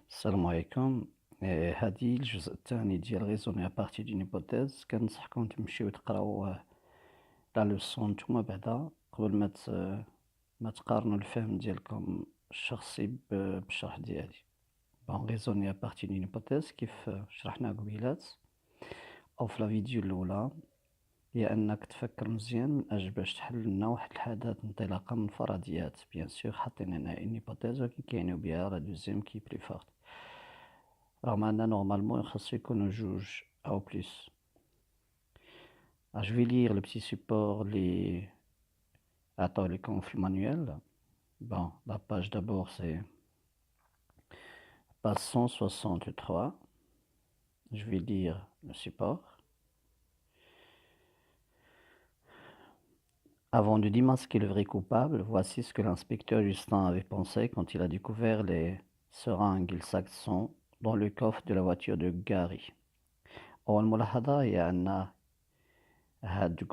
السلام عليكم. هذه الجزء الثاني ديال ريزوني ابارتي دون هيبوتيز. كنصحكم تمشيو تقراو لا لوسون نتوما بعدا قبل ما تقارنوا الفهم ديالكم الشخصي بالشرح ديالي. بون ريزوني ابارتي دون هيبوتيز كيف شرحنا قبيلات او في لا فيديو الاولى، هي انك تفكر مزيان من اجل باش تحل لنا واحد الحدث انطلاقا من فرضيات. بيان سور حاطين هنا ان هيبوتيز ولكن كيعنيو بها لا دوزيام كي بلي فورت. رغم أن normalement خاصو يكونوا جوج أو plus. Je vais lire le petit support عطاولكم في المانيوال. Bon, la page d'abord c'est page 163. Je vais lire le support. Avant de démasquer le vrai coupable, voici ce que l'inspecteur Justin avait pensé quand il a découvert les seringues et le sac de sang dans le coffre de la voiture de Gary. أول ملاحظة هي أن هاد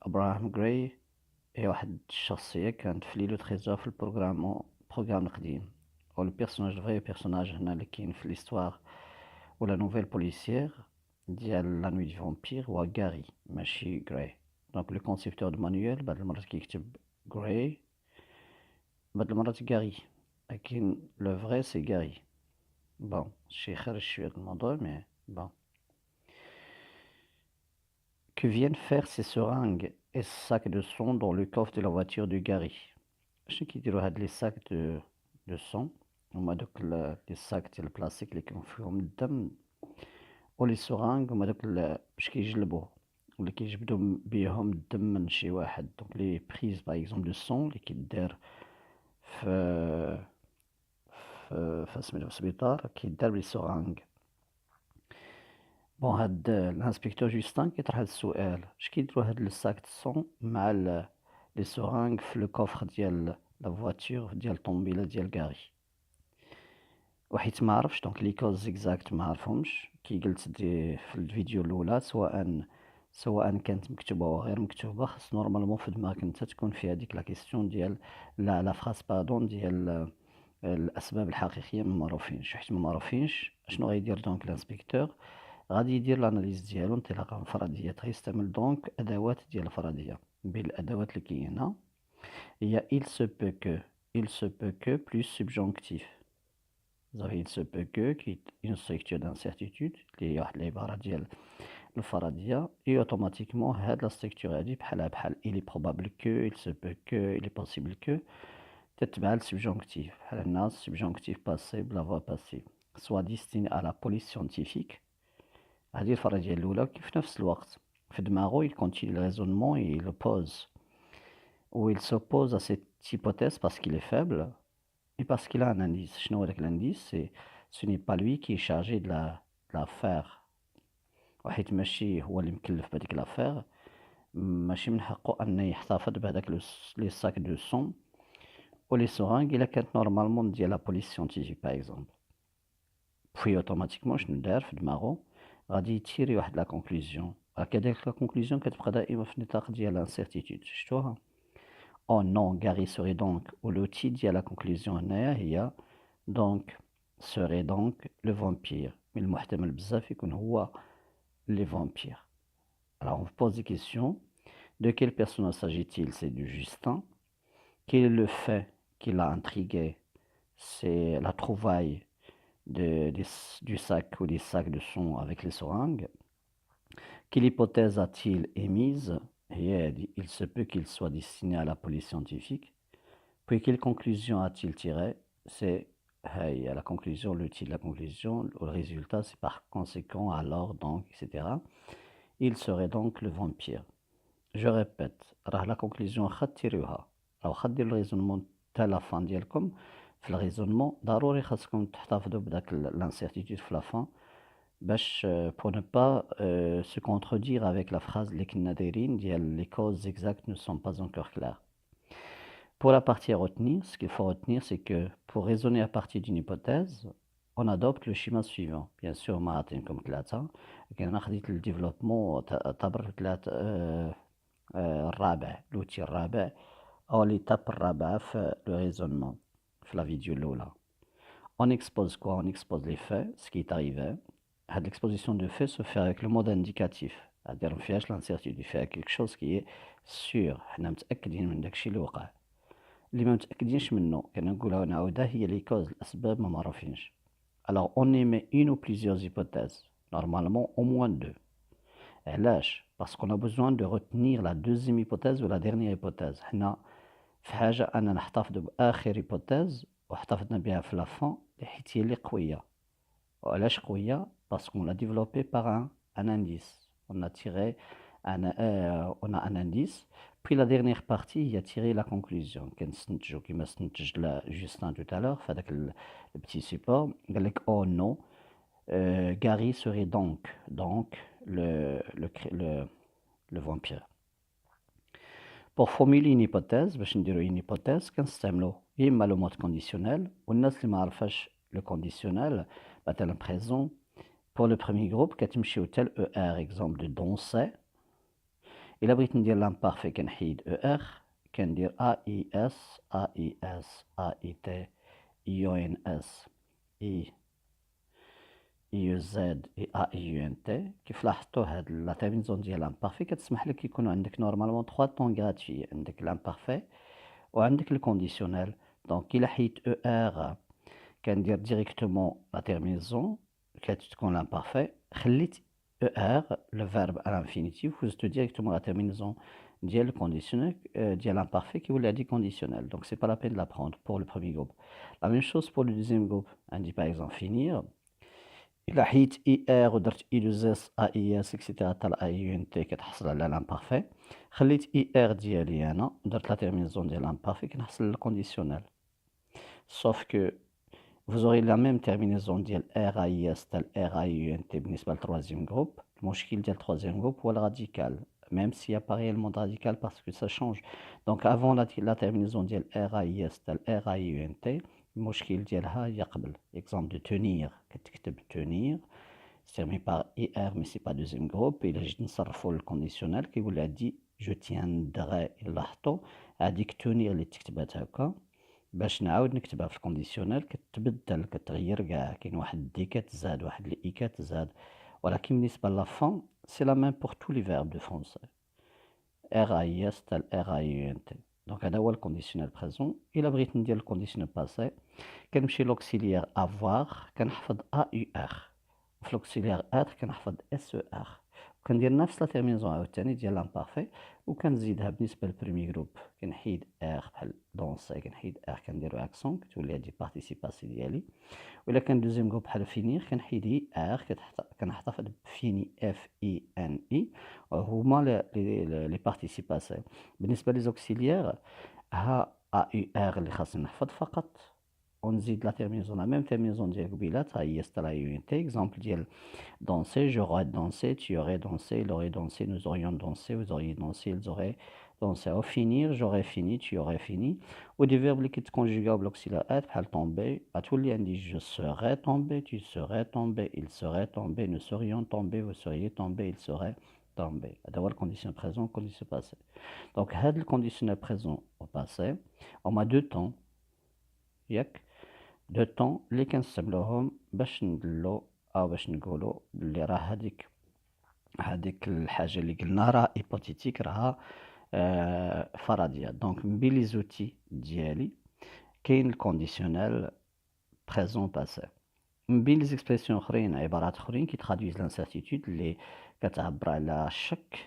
أبراهام غراي هي واحد الشخصية كانت في ليلو تريزور في البروغرام القديم، و البيرسوناج الفري بيرسوناج هنا اللي كاين في ليستوار ولا نوفيل بوليسيير ديال لا نوي دي فامبير هو غاري ماشي غراي. دونك لو كونسيبتور دو مانيوال بعض المرات كيكتب غراي، بعض المرات غاري، لكن لو فري سي غاري. بون شي خارج شوية الموضوع مي بون. Que viennent faire ces seringues et ce sac de sang dans le coffre de la voiture de Gary? شنو كيديروا هاد لي ساك دو سون؟ هما دوك لي ساك ديال البلاستيك اللي كيكون فيهم الدم، و لي سورانغ هما دوك باش كيجلبوه ولا كيجبدو بيهم الدم من شي واحد. دونك لي بريز باغ اكزومبل دو سون اللي كيدار في سميتو في السبيطار كيدار بلي سورانغ. بون هاد الانسبكتور جوستان كيطرح هاد السؤال: اش كيديروا هاد الساك دو سون مع لي سورانغ في لو كوفر ديال لا فواتور ديال الطوموبيله ديال غاري؟ وحيت ما عرفش دونك لي كوز اكزاكت ما عرفهمش كي قلت في الفيديو الاولى، سواء كانت مكتوبه او غير مكتوبه، خاص نورمالمون في دماغك انت تكون فيها ديك لا كيسيون ديال لا فراس باردون ديال الاسباب الحقيقيه ما معروفينش. حيت ما معروفينش شنو غيدير دونك الانسبكتور؟ غادي يدير لاناليز ديالو انطلاقا من الفرضيات. غيستعمل دونك ادوات ديال الفرضيه. بين الادوات اللي كاينه هي il se peut que plus subjonctif. Il se peut que qui est une structure d'incertitude اللي هي واحد العباره ديال الفرضيه، et automatiquement هاد لا structure هادي بحال il est probable que, il se peut que, il est possible que تتبع السبجونكتيف. بحال هنا السبجونكتيف باسي بلا فوا باسي soit destiné à la police scientifique. هذه الفرضية الأولى. في نفس الوقت في دماغو il continue le raisonnement et il oppose ou il s'oppose à cette hypothèse parce qu'il est faible et parce qu'il a un indice. شنو هو داك l'indice؟ ce n'est pas lui qui est chargé de l'affaire، وحيت ماشي هو اللي مكلف بهاديك l'affaire، ماشي من حقه أن يحتفظ بهداك لي sacs de sang و لي seringues إلا كانت نورمالمون ديال la police scientifique par exemple. Puis automatiquement شنو دار في دماغو؟ غادي يتيري واحد لا كونكلوزيون. هاكا ديك لا كونكلوزيون كتبقى دائما في النطاق ديال لانسيرتيتود. شفتوها؟ او نون غاري سوري دونك، و لوتي ديال لا كونكلوزيون هنايا هي دونك سوري دونك لو فامبير. من المحتمل بزاف يكون هو لي فامبير. Alors on pose des questions. De quel personnage s'agit-il? C'est du Justin. Quel est le fait qui l'a intrigué? C'est la trouvaille du sac ou des sacs de son avec les seringues. Quelle hypothèse a-t-il émise? Il se peut qu'il soit destiné à la police scientifique. Puis quelle conclusion a-t-il tiré? C'est la conclusion, le titre de la conclusion, le résultat, c'est par conséquent, alors, donc, etc. Il serait donc le vampire. Je répète, la conclusion خديروها أو خدير الريزونمون تاع لا فان ديالكم. في الريزونمون ضروري خاصكم تحتفظوا بداك لانسيرتيتود في لا فان باش pour ne pas se contredire avec la phrase اللي كنا دايرين ديال les causes exactes ne sont pas encore claires. Pour la partie à retenir, ce qu'il faut retenir, c'est que pour raisonner à partir d'une hypothèse, on adopte le schéma suivant. Bien sûr, ما عاطينكم ثلاثة، لكن أنا خديت الديفلوبمون تعتبر ثلاثة. الرابع، l'outil الرابع أو l'étape الرابعة في le raisonnement في la vidéo الأولى. On expose quoi? On expose les faits, ce qui est arrivé. L'exposition de faits se fait avec le mode indicatif. C'est-à-dire, on fait l'incertitude, fait quelque chose qui est sûr. حنا متأكدين من داكشي اللي وقع. اللي ما متأكدينش منه كنقولها ونعاودها هي les causes, الأسباب ما معروفينش. Alors, on émet une ou plusieurs hypothèses. Normalement, au moins deux. علاش؟ Parce qu'on a besoin de retenir la deuxième hypothèse ou la dernière hypothèse. حنا في حاجة أننا نحتفظ بآخر hypothèse واحتفظنا بها في لافون حيت هي اللي قوية. وعلاش قوية؟ Parce qu'on l'a développé par un indice. On a tiré on a un indice. Puis la dernière partie, il a tiré la conclusion. كنستنتجو كيما استنتج Justin tout à l'heure, فهداك le petit support. قال لك oh non, Gary serait donc le vampire. Pour formuler une hypothèse, باش نديرو une hypothèse كنستعملو يا إما le mode conditionnel والناس اللي ما عرفاش le conditionnel مثلا présent. Pour le premier groupe كتمشيو حتى ER exemple de danser. إلا بغيت ندير l'imparfait كنحيد ER كندير AIS AIS AIT IONS IUZ et AIUNT. كيف لاحظتوا هاد لا تيرمينزون ديال l'imparfait كتسمح لك يكونوا عندك نورمالمون 3 طون gratuits. عندك l'imparfait وعندك الكونديسيونيل. دونك إلا حيدت ER كندير ديريكتومون لا تيرمينزون كتكون l'imparfait. خليت ER le verbe à l'infinitif وزدتو ديريكتومون لا تيرمينزون ديال الكونديسيونيل ديال l'imparfait كيولي عندي كونديسيونيل. دونك سي با لا بين de l'apprendre pour le premier groupe. La même chose pour le deuxième groupe. عندي par exemple finir. إلا حيدت IR ودرت IUS AIS إكسيتيرا حتى AIUNT كتحصل على l'imparfait. خليت IR ديالي أنا ودرت لا تيرمينزون ديال l'imparfait كنحصل على الكونديسيونيل. Sauf que vous aurez la même terminaison ديال RAIS حتى RAIUNT بالنسبة للتروازيام جروب. المشكل ديال التروازيام جروب هو الراديكال. Même s'il n'y a pas réellement de radical parce que ça change. Donc avant la terminaison ديال RAIS حتى RAIUNT المشكل ديالها هي قبل. Exemple de tenir كتكتب tenir c'est terminé par IR mais c'est pas deuxième groupe. إلا جيت نصرفو للكونديسيونيل كيولي عندي je tiendrai. لاحظتوا هاديك tenir اللي تكتبات هكا باش نعاود نكتبها في الكونديسيونيل كتبدل كتغير كاع. كاين واحد دي كتزاد واحد الاي كتزاد. ولكن بالنسبة لافون سي لا ميم بور تو لي فيرب دو فرونسي RAIS حتى RAIUNT. دونك هذا هو الكونديسيونيل بريزون. إلا بغيت ندير الكونديسيونيل باسي كنمشي لوكسيليير افوار كنحفظ AUR وفي لوكسيليير اتر كنحفظ SER وكندير نفس لا تيرمينزون عاوتاني ديال لامبارفي وكنزيدها بالنسبة للبريمي جروب كنحيد R بحال دونسي كنحيد R كنديرو اكسون كتولي هادي بارتيسيباسي ديالي. وإلا كان دوزيام جروب بحال فينير كنحيد R كنحتفظ بفيني FINI وهما لي بارتيسيباسي. بالنسبة لي زوكسيليير ها AUR اللي خاصني نحفظ فقط ونزيد لا تيرمينزون لا ميم تيرمينزون ديال قبيلات ها هي حتى لا UNT. اكزومبل ديال danser j'aurais dansé tu aurais dansé il aurait dansé nous aurions dansé vous auriez dansé ils auraient dansé. Au finir j'aurais fini tu aurais fini. و دي فيرب اللي كيتكونجيغاو بلوكسيليير ات بحال tomber غتولي عندي je serais tombé tu serais tombé il serait tombé nous serions tombés vous seriez tombé il serait tombé. هذا هو الكونديسيون بريزون كونديسيون باسي. دونك هاد الكونديسيونيل بريزون او باسي هما دو طون ياك دو طون اللي كنستعملوهم باش ندلو او باش نقولو بلي راه هاديك الحاجه اللي قلنا راه هيبوتيتيك راها فرضيه. دونك من بين لي زوتي ديالي كاين الكونديسيونيل بريزون باسي. من بين لي زيكسبرسيون اخرين عبارات اخرين كي ترادويز لانسيرتيتود اللي كتعبر على الشك.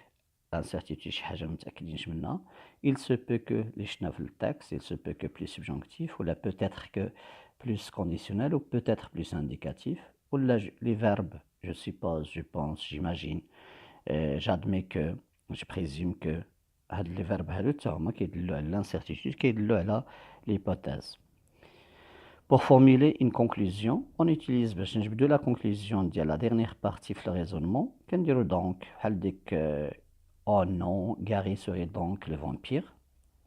لانسيرتيتود شي حاجه متاكدينش منها. il se peut que اللي شفنا في التكست il se peut que plus subjonctif ولا peut-être que plus conditionnel ou peut-être plus indicatif ولا les verbes je suppose je pense j'imagine j'admets que je présume que هاد les verbes هادو تا هما كيدلو على l'incertitude كيدلو على l'hypothèse. Pour formuler une conclusion, on utilise باش نجبدو la conclusion ديال la dernière partie في le raisonnement كنديرو donc بحال ديك oh non, Gary serait donc le vampire.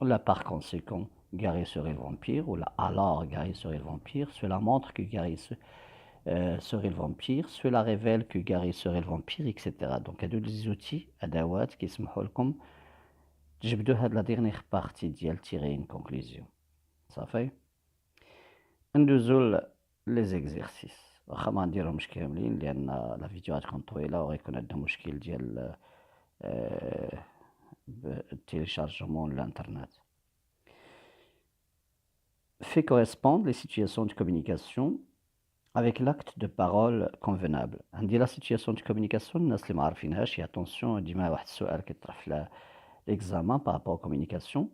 Ou là, par conséquent, Gary serait le vampire. Ou là, alors Gary serait le vampire. Cela montre que Gary serait le vampire. Cela révèle que Gary serait le vampire, etc. Donc, il y a des outils, adawat, qui se comme je vais la dernière partie d'y tirer une conclusion. Ça fait. Un deuxième les exercices. واخا ما نديرهمش كاملين لأن لا فيديو غتكون طويلة وغيكون عندنا مشكل ديال التيليشارجمون للانترنت. Fait correspondre les situations de communication avec l'acte de parole convenable. عندي la situation de communication الناس اللي ما عارفينهاش attention ديما واحد السؤال كيطرح في l'examen par rapport aux communications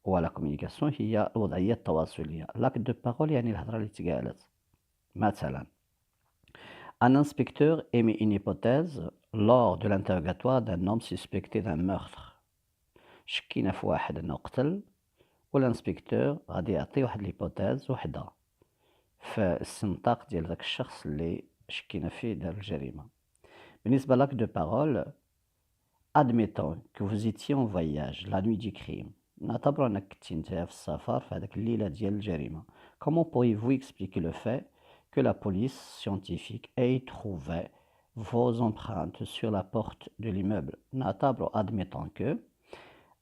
ou à la communication هي الوضعية التواصلية. l'acte de parole يعني الهضرة اللي تقالت. مثلا un inspecteur émet une hypothèse lors de l'interrogatoire d'un homme suspecté d'un meurtre. شكينا في واحد انه قتل والانسبكتور غادي يعطي واحد ليبوتيز وحده في الاستنطاق ديال داك الشخص اللي شكينا فيه دار الجريمه. بالنسبه لاك دو بارول admettons que vous étiez en voyage la nuit du crime. نعتبر انك كنتي نتايا في السفر في هذاك الليله ديال الجريمه. Comment pourriez-vous expliquer le fait que la police scientifique ait trouvé vos empreintes sur la porte de l'immeuble. نعتبر admettons que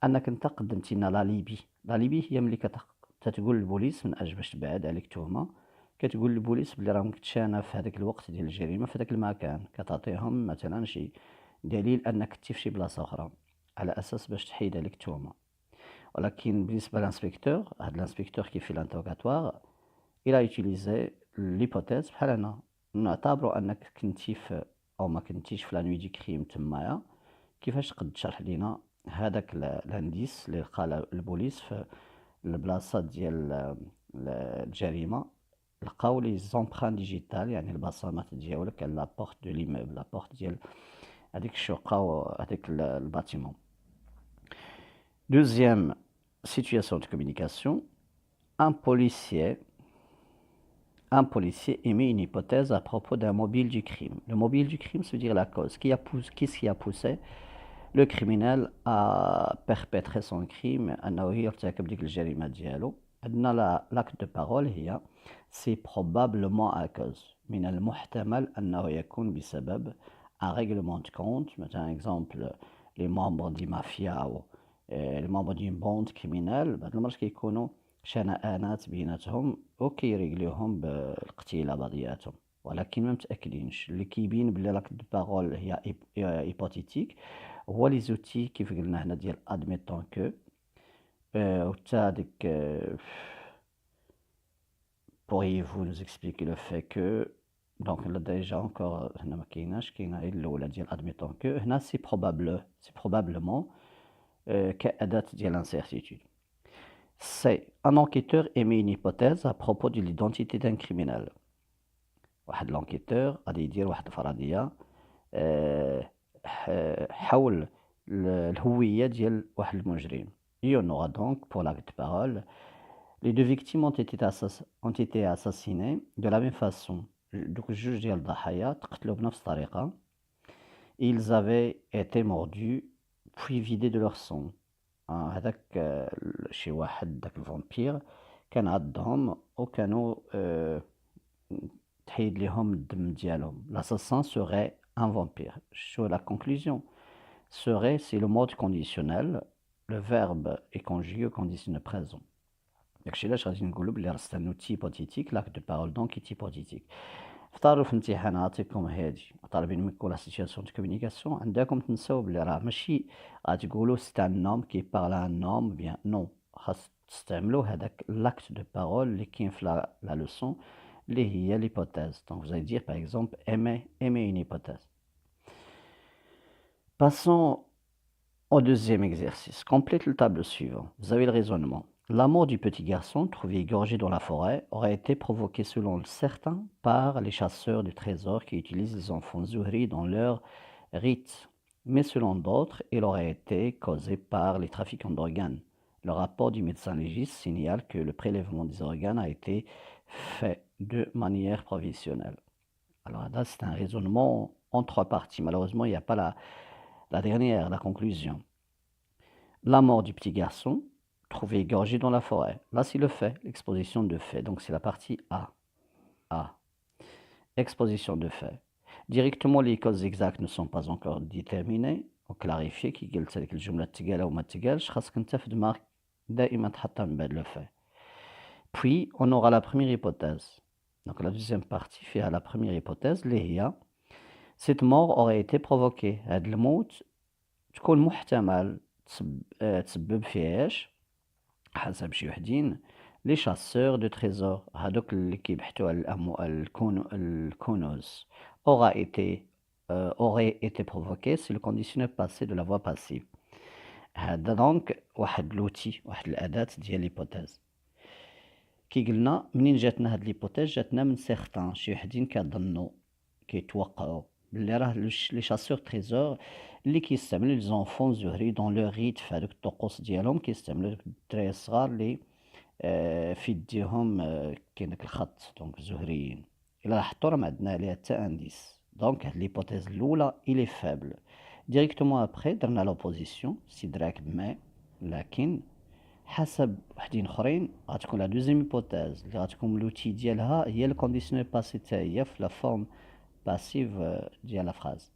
انك انت قدمتي لنا لا ليبي هي ملي كتقول للبوليس من اجل باش تبعد عليك تهمه، كتقول للبوليس بلي راه كنتش انا في هذاك الوقت ديال الجريمه في هذاك المكان، كتعطيهم مثلا شي دليل انك كنتي في شي بلاصه اخرى على اساس باش تحيد عليك التهمه. ولكن بالنسبه للانسبكتور، هاد الانسبكتور كي في الانتروغاتوار الى يوتيليزي ليبوتيز بحال انا نعتبروا انك كنتي في او ما كنتيش في لا نوي دي كريم تمايا. كيفاش تقد تشرح لينا هذاك الانديس اللي لقى البوليس في البلاصه ديال الجريمه؟ لقاو لي زومبران ديجيتال يعني البصمات ديالك على لابورت دو ليموبل، لابورت ديال هذيك الشقه وهذيك الباتيمون. Deuxième situation de communication, un policier émet une hypothèse à propos d'un mobile du crime. Le mobile du crime, ça veut dire la cause. Qu'est-ce qui a poussé le criminel à perpétrer son crime أنه يرتكب ديك الجريمة ديالو؟ عندنا l'acte de parole هي c'est probablement à cause. من المحتمل أنه يكون بسبب un règlement de compte. مثلا exemple les membres du mafia أو les membres d'une bande criminelle بعض المرات كيكونوا شنآنات بيناتهم وكيريقليوهم بالقتيلة بعضياتهم، ولكن ما متأكدينش. اللي كيبين بلي لاك دو بارول هي هيبوتيتيك هو لي زوتي كيف قلنا هنا ديال ادميتون كو وتا هاديك pourriez-vous nous expliquer le fait que دونك ديجا انكور هنا ما كايناش، كاينه غير الاولى ديال ادميتون كو. هنا سي probablement كأداة ديال انسيرتيتود. C'est un enquêteur émet une hypothèse à propos de l'identité d'un criminel. واحد l'enquêteur غادي يدير واحد الفرضية حول الهوية ديال واحد المجرم. Il y en aura donc pour l'acte de parole. Les deux victimes ont été assassinées de la même façon. دوك الجوج ديال الضحايا تقتلوا بنفس الطريقة. Ils avaient été mordus puis vidés de leur sang. هذاك شي واحد داك الفامبير كان عضهم وكانوا تحيد ليهم الدم ديالهم. L'assassin serait un vampire. Sur la conclusion, serait c'est le mode conditionnel, le verbe est conjugué au conditionnel présent. داكشي علاش غادي نقولوا بلي راه c'est un outil hypothétique, l'acte de parole donc est hypothétique. اختاروا في الامتحان عطيكم هادي طالبين منكم لا سيتياسيون دو كومونيكاسيون، عندكم تنساو بلي راه ماشي غتقولوا سي ان نوم كي بارل ان نوم بيان نو، خاص تستعملوا هذاك لاكت دو بارول اللي كاين في لا لوسون اللي هي l'hypothèse. Donc vous allez dire par exemple aimer une hypothèse. Passons au deuxième exercice. Complète le tableau suivant. Vous avez le raisonnement. La mort du petit garçon trouvé égorgé dans la forêt aurait été provoquée selon certains par les chasseurs de trésors qui utilisent les enfants Zuhri dans leur rite. Mais selon d'autres, il aurait été causé par les trafiquants d'organes. Le rapport du médecin légiste signale que le prélèvement des organes a été fait de manière provisionnelle. Alors là, c'est un raisonnement en trois parties. Malheureusement, il n'y a pas la dernière, la conclusion. La mort du petit garçon, trouvé égorgé dans la forêt. Là, c'est le fait, l'exposition de fait. Donc, c'est la partie A. A. Exposition de fait. Directement, les causes exactes ne sont pas encore déterminées ou clarifiées. كي قلت لك الجملة تقال أو ما تقالش خاصك أنت في دماغك دائما تحطها من بعد le fait. Puis, on aura la première hypothèse. Donc la deuxième partie فيها la première hypothèse اللي هي cette mort aurait été provoquée. هاد الموت تكون محتمل تسبب فيه اش حسب شي وحدين لي chasseurs de trésors هادوك اللي كيبحثوا على الكنوز aurait été provoqué si le conditionnel passé de la voie passive. هذا دونك واحد لوتي واحد الأداة ديال ليبوتيز. كي قلنا منين جاتنا هاد ليبوتيز جاتنا من سيغتان شي وحدين كيظنوا كيتوقعوا بلي راه لي شاسور تريزور اللي كيستعملوا لي زونفون زهري دون لو ريت في هذوك الطقوس ديالهم كيستعملوا الدراري الصغار اللي في يديهم كاين داك الخط دونك زهريين. الا لاحظتوا راه ما عندنا عليها حتى انديس. دونك هاد ليبوتيز الاولى الي فابل. ديريكتومون ابخي درنا لوبوزيسيون سيدراك مي لكن حسب وحدين اخرين غتكون لا دوزيام هيبوتيز اللي غتكون لوتي ديالها هي الكونديسيونيل باسي حتى هي في لا فورم باسيف ديال لا فراز.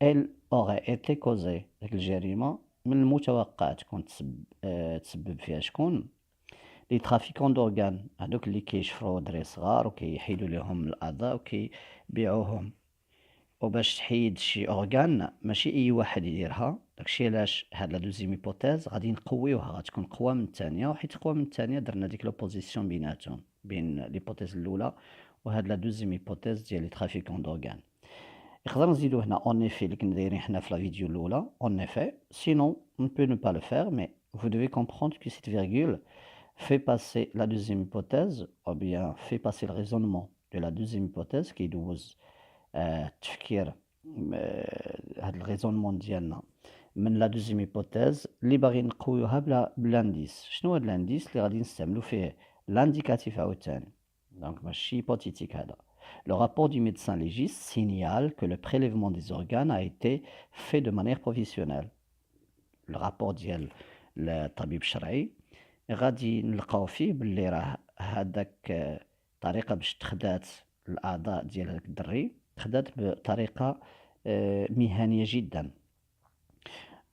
elle aurait été causée ديك الجريمه من المتوقع تكون تسبب فيها شكون لي ترافيكون دورغان هذوك اللي كيشفروا دري صغار وكيحيدوا لهم الاعضاء وكيبيعوهم. وباش تحيد شي اورغان ماشي اي واحد يديرها داكشي علاش هاد لا دوزيام هيبوتيز غادي نقويوها غتكون قوى من الثانيه وحيت قوى من الثانيه درنا ديك لوبوزيسيون بيناتهم بين ليبوتيز الاولى وهاد لا دوزيام هيبوتيز ديال لي ترافيكون دورغان. يقدر نزيدو هنا اون ايفي اللي كنا دايرين حنا في لا فيديو الاولى اون ايفي سينون on peut ne pas le faire mais vous devez comprendre que cette virgule fait passer la deuxième hypothèse ou bien fait passer le raisonnement de la deuxième hypothèse كيدوز التفكير هاد الريزونمون ديالنا من لا دوزيام هيبوتيز اللي باغي نقويوها بلانديس. شنو هاد الانديس اللي غادي نستعملو فيه لانديكاتيف عاوتاني دونك ماشي هيبوتيتيك هذا. Le rapport du médecin légiste signale que le prélèvement des organes a été fait de manière professionnelle. Le rapport ديال الطبيب الشرعي غادي نلقاو فيه باللي راه هذاك طريقه باش تخدات الاعضاء ديال هذاك الدري تخدات بطريقه مهنيه جدا.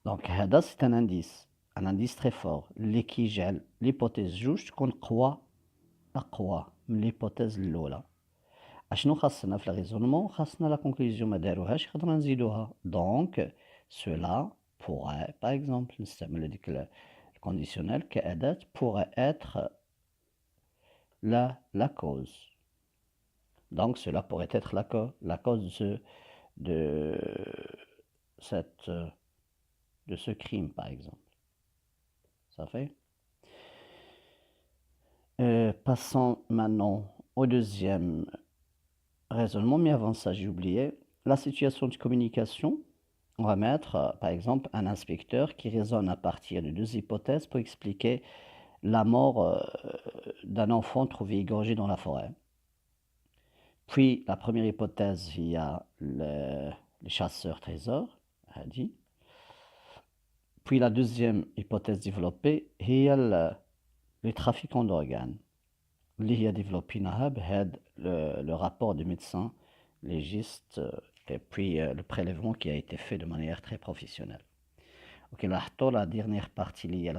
دونك هذا سي ان انديس تري فور اللي كيجعل ليبوتيز جوج تكون اقوى من ليبوتيز الاولى. اشنو خاصنا في الريزونمون خاصنا لا كونكلوزيون ما داروهاش يقدروا نزيدوها. دونك cela pourrait par exemple نستعمل هذيك الكونديسيونيل كأداة pourrait être la cause. Donc cela pourrait être la cause de ce crime par exemple. Ça fait passons maintenant au deuxième raisonnement, mais avant ça j'ai oublié la situation de communication. On va mettre par exemple un inspecteur qui raisonne à partir de deux hypothèses pour expliquer la mort d'un enfant trouvé égorgé dans la forêt. Puis la première hypothèse via les chasseurs trésors, a dit. Puis la deuxième hypothèse développée هي les trafiquants d'organes. اللي هي développée le rapport du médecin légiste et puis le prélèvement qui a été fait de manière très professionnelle. Ok, لاحظتوا la dernière partie اللي هي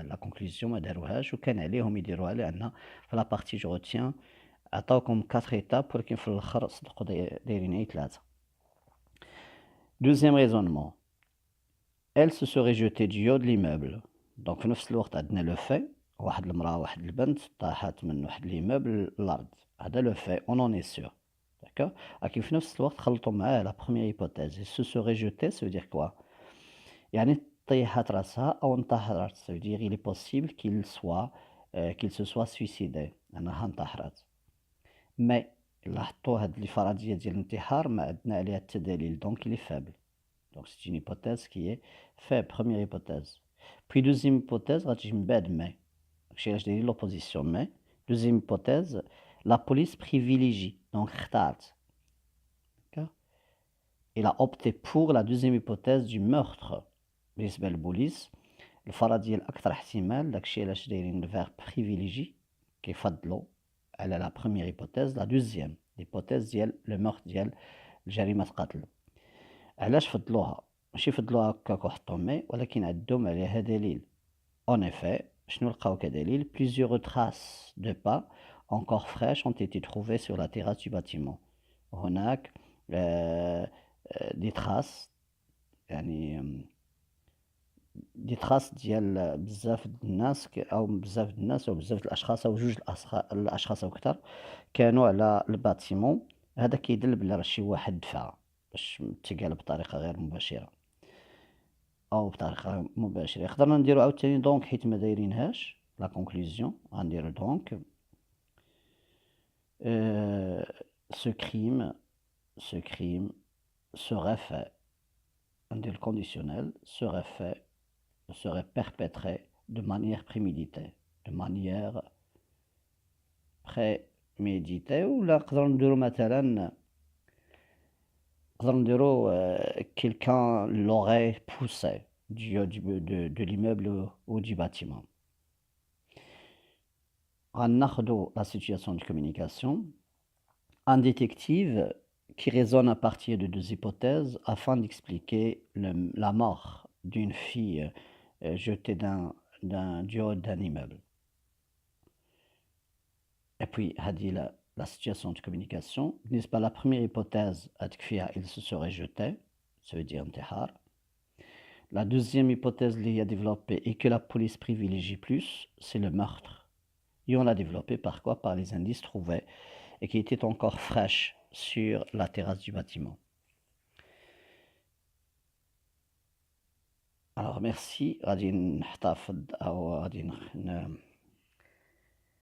la conclusion ما داروهاش وكان عليهم يديروها لأن في la partie je retiens عطاوكم 4 étapes ولكن في الآخر صدقوا دايرين 3. Deuxième raisonnement. Elle se serait jetée du haut de l'immeuble. Donc في نفس الوقت عندنا le fait واحد المرأة واحد البنت طاحت من واحد ليموبل للأرض. هذا le fait on en est sûr. D'accord. لكن في نفس الوقت خلطوا معاه la première hypothèse. Elle se serait jetée, ça veut dire quoi? يعني طيحت راسها أو انتحرت. Ça veut dire il est possible qu'il se soit suicidé. أنها انتحرت. Mais لاحظتوا هاد الفرضية ديال الانتحار ما عندنا عليها حتى دليل donc il est faible. Donc c'est une hypothèse qui est faible, première hypothèse. Puis deuxième hypothèse غتجي من بعد mais. داكشي علاش دايرين l'opposition mais. Deuxième hypothèse, la police privilégie donc اختارت. D'accord. Il a opté pour la deuxième hypothèse du meurtre. بالنسبة للبوليس الفرضية الأكثر احتمال داكشي علاش دايرين الفيرب privilégie كيفضلوا على la première hypothèse la deuxième l'hypothèse ديال le meurtre ديال جريمة قتل. علاش فضلوها؟ ماشي فضلوها هكاك وحطوا مي ولكن عندهم عليها دليل. En effet شنو لقاو كدليل؟ plusieurs traces de pas encore fraîches ont été trouvées sur la terrasse du bâtiment. هناك des traces يعني دي تراس ديال بزاف د الناس أو بزاف د الناس أو بزاف د الأشخاص أو جوج الأشخاص أو كتر كانوا على الباتيمون. هذا كيدل بلي راه شي واحد دفع باش تيقال بطريقة غير مباشرة أو بطريقة مباشرة. قدرنا نديرو عاوتاني دونك حيت ما دايرينهاش لا كونكلوزيون غنديرو دونك ce crime serait fait, ندير الكونديسيونيل serait perpétré de manière préméditée, de manière préméditée. ولا نقدرو نديرو مثلا نقدرو نديرو quelqu'un l'aurait poussé de l'immeuble ou du bâtiment. غناخدو la situation de communication. Un détective qui raisonne à partir de deux hypothèses afin d'expliquer la mort d'une fille jetée du haut d'un immeuble. Et puis, la situation de communication. N'est-ce pas la première hypothèse, il se serait jeté, ça veut dire intihar. La deuxième hypothèse qu'il a développée et que la police privilégie plus, c'est le meurtre. Et on l'a développé par quoi? Par les indices trouvés et qui étaient encore fraîches sur la terrasse du bâtiment. Alors merci, غادي نحتفظ أو غادي